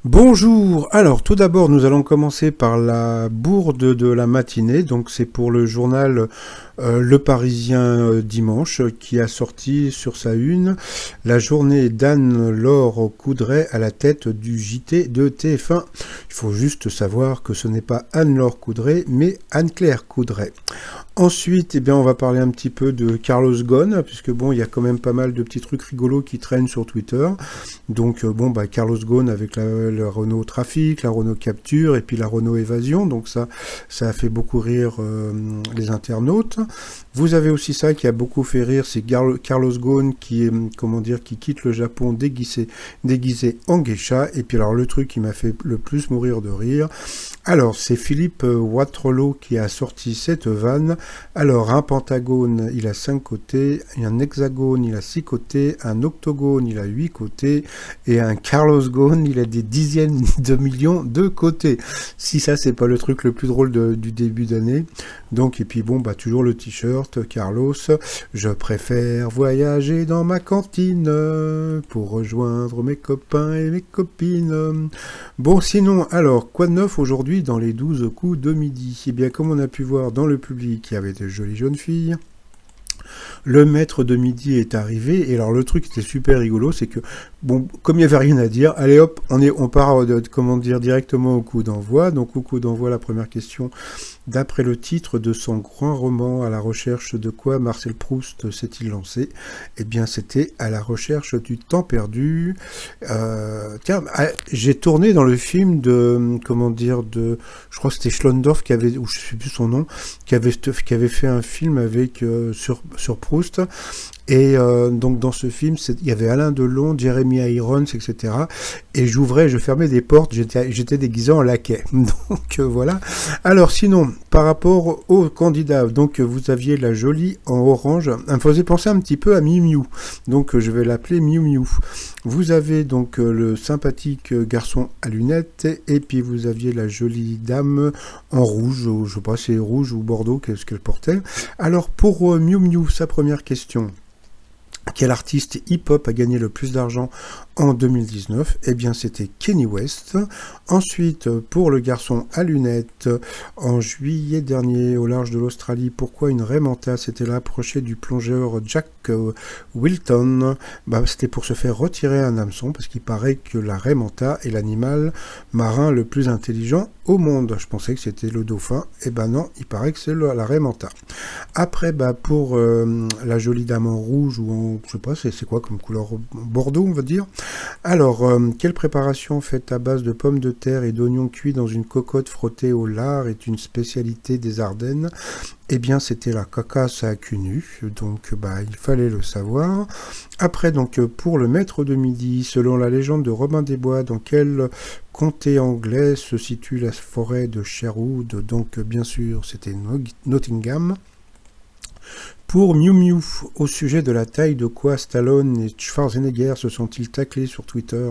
Bonjour. Alors, tout d'abord, nous allons commencer par la bourde de la matinée. Donc, c'est pour le journal Le Parisien dimanche qui a sorti sur sa une la journée d'Anne-Laure Coudray à la tête du JT de TF1. Il faut juste savoir que ce n'est pas Anne-Laure Coudray, mais Anne-Claire Coudray. Ensuite, on va parler un petit peu de Carlos Ghosn, puisque il y a quand même pas mal de petits trucs rigolos qui traînent sur Twitter. Donc, Carlos Ghosn avec la Renault Trafic, la Renault Capture et puis la Renault Évasion. Donc ça a fait beaucoup rire les internautes. Vous avez aussi ça qui a beaucoup fait rire, c'est Carlos Ghosn qui quitte le Japon déguisé en geisha. Et puis alors le truc qui m'a fait le plus mourir de rire, alors c'est Philippe Watrelot qui a sorti cette vanne. Alors un pentagone il a 5 côtés, un hexagone il a 6 côtés, un octogone il a 8 côtés et un Carlos Ghosn il a des dizaines de millions de côtés. Si ça c'est pas le truc le plus drôle du début d'année. Donc et puis toujours le t-shirt Carlos, je préfère voyager dans ma cantine pour rejoindre mes copains et mes copines. Bon sinon, alors quoi de neuf aujourd'hui dans les 12 coups de midi? Eh bien comme on a pu voir dans le public, il y avait de jolies jeunes filles. Le maître de midi est arrivé, et alors le truc qui était super rigolo, c'est que, comme il n'y avait rien à dire, allez hop, on part directement au coup d'envoi. Donc au coup d'envoi, la première question, d'après le titre de son grand roman, à la recherche de quoi Marcel Proust s'est-il lancé? Eh bien c'était à la recherche du temps perdu. J'ai tourné dans le film je crois que c'était Schlondorf qui avait, ou je ne sais plus son nom, qui avait fait un film avec sur Proust. Et donc dans ce film, il y avait Alain Delon, Jeremy Irons, etc. Et je fermais des portes, j'étais déguisé en laquais. Donc voilà. Alors sinon, par rapport aux candidats, donc vous aviez la jolie en orange, elle me faisait penser un petit peu à Miu Miu. Donc je vais l'appeler Miu Miu. Vous avez donc le sympathique garçon à lunettes, et puis vous aviez la jolie dame en rouge, je sais pas si c'est rouge ou bordeaux, qu'est-ce qu'elle portait. Alors pour Miu Miu, sa première question. Quel artiste hip-hop a gagné le plus d'argent en 2019? Eh bien, c'était Kanye West. Ensuite, pour le garçon à lunettes, en juillet dernier, au large de l'Australie, pourquoi une raie manta s'était approchée du plongeur Jack Wilton? C'était pour se faire retirer un hameçon, parce qu'il paraît que la raie manta est l'animal marin le plus intelligent au monde. Je pensais que c'était le dauphin. Eh ben non, il paraît que c'est la raie manta. Après, pour la jolie dame en rouge ou en, je sais pas, c'est quoi comme couleur? Bordeaux, on va dire. Alors, quelle préparation faite à base de pommes de terre et d'oignons cuits dans une cocotte frottée au lard est une spécialité des Ardennes? Eh bien, c'était la cacasse à cul nu, donc il fallait le savoir. Après, donc, pour le maître de midi, selon la légende de Robin des Bois, dans quel comté anglais se situe la forêt de Sherwood? Donc, bien sûr, c'était Nottingham. Pour Miu Miu, au sujet de la taille de quoi Stallone et Schwarzenegger se sont-ils taclés sur Twitter?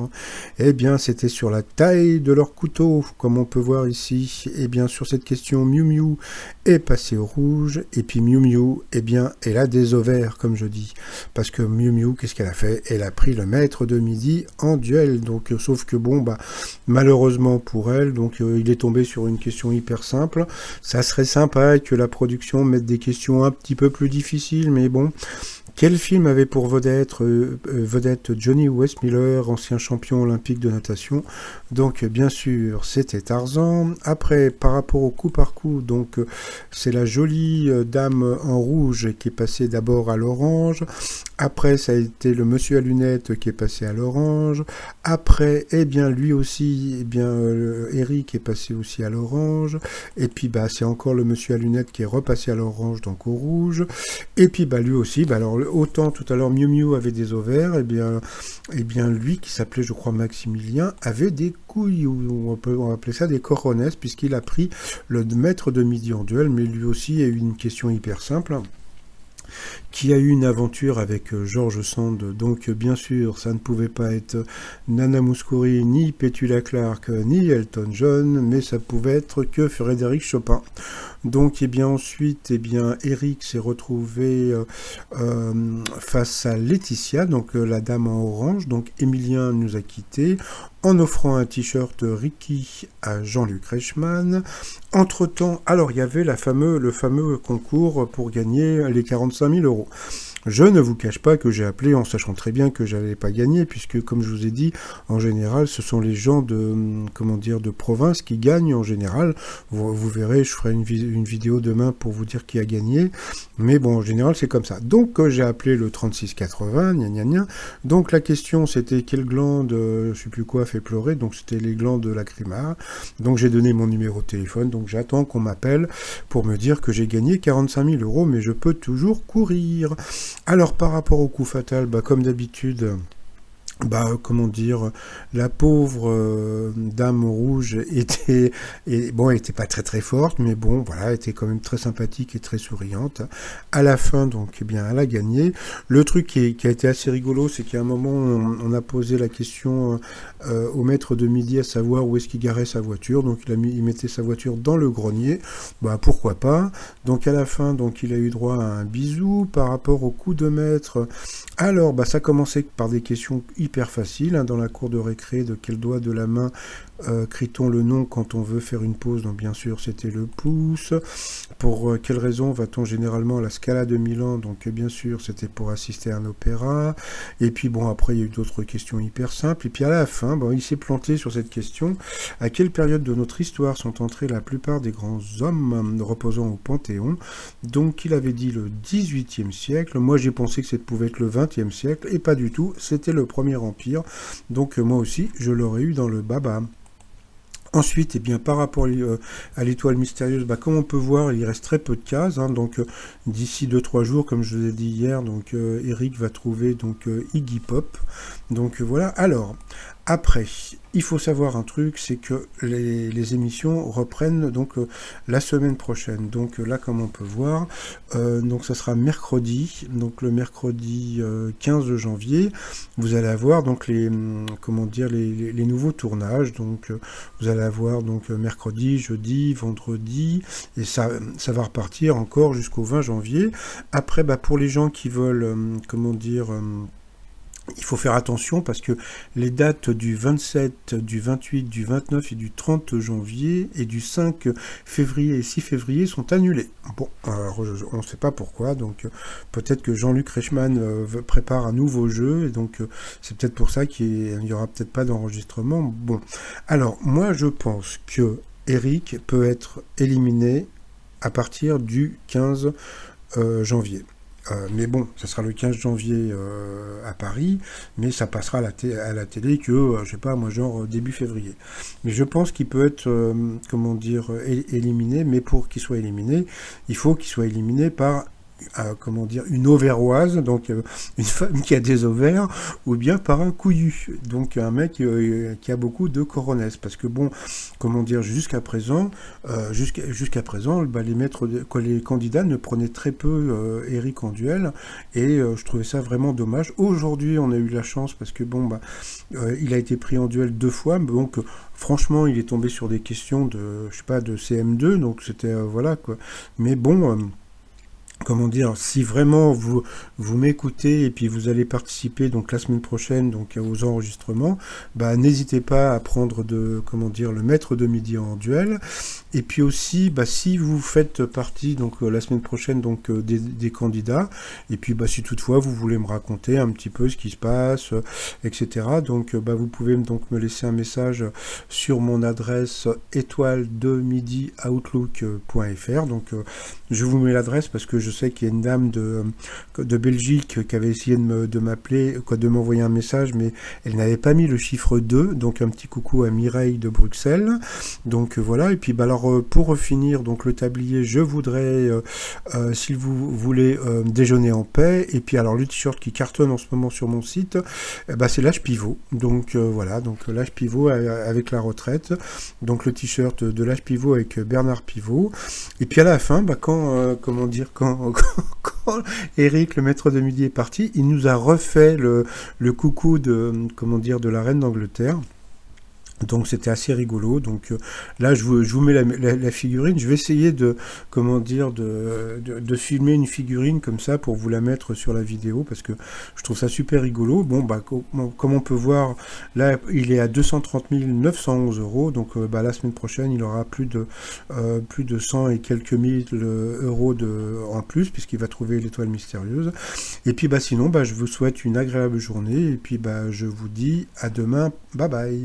Eh bien, c'était sur la taille de leur couteau, comme on peut voir ici. Eh bien, sur cette question, Miu Miu est passé au rouge, et puis Miu Miu, eh bien, elle a des ovaires, comme je dis. Parce que Miu Miu, qu'est-ce qu'elle a fait? Elle a pris le maître de midi en duel. Donc, sauf que malheureusement pour elle, donc il est tombé sur une question hyper simple. Ça serait sympa que la production mette des questions un petit peu plus difficile, mais bon. Quel film avait pour vedette Johnny Weissmuller, ancien champion olympique de natation? Donc, bien sûr, c'était Tarzan. Après, par rapport au coup par coup, donc, c'est la jolie dame en rouge qui est passée d'abord à l'orange. Après, ça a été le monsieur à lunettes qui est passé à l'orange. Après, lui aussi, Eric est passé aussi à l'orange. Et puis, c'est encore le monsieur à lunettes qui est repassé à l'orange, donc au rouge. Et puis, lui aussi, alors, autant tout à l'heure Miu Miu avait des ovaires, et bien lui qui s'appelait je crois Maximilien avait des couilles, ou on peut appeler ça des cojones, puisqu'il a pris le maître de midi en duel. Mais lui aussi a eu une question hyper simple. Qui a eu une aventure avec George Sand, donc bien sûr ça ne pouvait pas être Nana Mouskouri, ni Petula Clark, ni Elton John, mais ça pouvait être que Frédéric Chopin. Donc ensuite Eric s'est retrouvé face à Laetitia, donc la dame en orange. Donc Emilien nous a quittés. en offrant un t-shirt Ricky à Jean-Luc Reichmann. Entre-temps, alors il y avait le fameux concours pour gagner les 45 000 euros. Je ne vous cache pas que j'ai appelé en sachant très bien que je n'allais pas gagner, puisque, comme je vous ai dit, en général, ce sont les gens de province qui gagnent en général. Vous verrez, je ferai une vidéo demain pour vous dire qui a gagné. Mais bon, en général, c'est comme ça. Donc, j'ai appelé le 3680, gna gna gna. Donc, la question, c'était quelle glande, je sais plus quoi, fait pleurer. Donc, c'était les glandes lacrymales. Donc, j'ai donné mon numéro de téléphone. Donc, j'attends qu'on m'appelle pour me dire que j'ai gagné 45 000 euros, mais je peux toujours courir. Alors, par rapport au coup fatal, comme d'habitude, la pauvre dame rouge était pas très très forte, mais bon, voilà, était quand même très sympathique et très souriante. À la fin, donc, elle a gagné. Le truc qui a été assez rigolo, c'est qu'à un moment, on a posé la question au maître de midi, à savoir où est-ce qu'il garait sa voiture. Donc, il mettait sa voiture dans le grenier. Pourquoi pas. Donc, à la fin, donc, il a eu droit à un bisou par rapport au coup de maître. Alors, ça commençait par des questions hyper facile, dans la cour de récré, de quel doigt de la main crie-t-on le nom quand on veut faire une pause? Donc bien sûr c'était le pouce. Pour quelle raison va-t-on généralement à la Scala de Milan? Donc bien sûr c'était pour assister à un opéra. Et puis après il y a eu d'autres questions hyper simples. Et puis à la fin, il s'est planté sur cette question: à quelle période de notre histoire sont entrés la plupart des grands hommes reposant au Panthéon? Donc il avait dit le 18e siècle. Moi j'ai pensé que ça pouvait être le 20e siècle, et pas du tout, c'était le Premier Empire. Donc moi aussi je l'aurais eu dans le baba. Ensuite, par rapport à l'étoile mystérieuse, comme on peut voir, il reste très peu de cases. Donc d'ici 2-3 jours, comme je vous ai dit hier, donc Eric va trouver Iggy Pop. Donc voilà. Alors, après, il faut savoir un truc, c'est que les émissions reprennent la semaine prochaine. Donc là, comme on peut voir, donc ça sera mercredi, donc le mercredi 15 janvier, vous allez avoir donc les nouveaux tournages. Donc vous allez avoir mercredi, jeudi, vendredi, et ça va repartir encore jusqu'au 20 janvier. Après, pour les gens qui veulent, il faut faire attention parce que les dates du 27, du 28, du 29 et du 30 janvier et du 5 février et 6 février sont annulées. Bon, alors on ne sait pas pourquoi, donc peut-être que Jean-Luc Reichmann prépare un nouveau jeu, et donc c'est peut-être pour ça qu'il n'y aura peut-être pas d'enregistrement. Bon, alors moi je pense que Eric peut être éliminé à partir du 15 janvier. Mais bon, ça sera le 15 janvier à Paris, mais ça passera à la télé que, je sais pas, début février. Mais je pense qu'il peut être, éliminé, mais pour qu'il soit éliminé, il faut qu'il soit éliminé par une auverroise, donc une femme qui a des ovaires, ou bien par un couillu, donc un mec qui a beaucoup de coronesses, parce que jusqu'à présent, les candidats ne prenaient très peu Eric en duel, et je trouvais ça vraiment dommage. Aujourd'hui, on a eu la chance, parce que il a été pris en duel 2 fois, donc franchement, il est tombé sur des questions de CM2, donc c'était voilà quoi. Mais bon. Si vraiment vous m'écoutez et puis vous allez participer la semaine prochaine aux enregistrements, n'hésitez pas à prendre le maître de midi en duel. Et puis aussi, si vous faites partie la semaine prochaine des candidats, et puis si toutefois vous voulez me raconter un petit peu ce qui se passe, etc. Donc vous pouvez me laisser un message sur mon adresse étoile2midi@outlook.fr. Donc je vous mets l'adresse parce que je sais qu'il y a une dame de Belgique qui avait essayé de m'appeler, de m'envoyer un message, mais elle n'avait pas mis le chiffre 2, donc un petit coucou à Mireille de Bruxelles. Donc voilà, et puis pour finir le tablier, je voudrais, si vous voulez, déjeuner en paix, et puis le t-shirt qui cartonne en ce moment sur mon site, c'est l'âge pivot. Donc voilà, l'âge pivot avec la retraite, donc le t-shirt de l'âge pivot avec Bernard Pivot, et puis à la fin, quand Eric, le maître de midi, est parti, il nous a refait le coucou de la reine d'Angleterre. Donc c'était assez rigolo. Donc là je vous mets la figurine. Je vais essayer de comment dire de filmer une figurine comme ça pour vous la mettre sur la vidéo parce que je trouve ça super rigolo. Bon bah comme on peut voir là il est à 230 911 euros. Donc bah, la semaine prochaine il aura plus de 100 et quelques mille euros en plus puisqu'il va trouver l'étoile mystérieuse. Et puis bah sinon bah je vous souhaite une agréable journée et puis bah je vous dis à demain. Bye bye.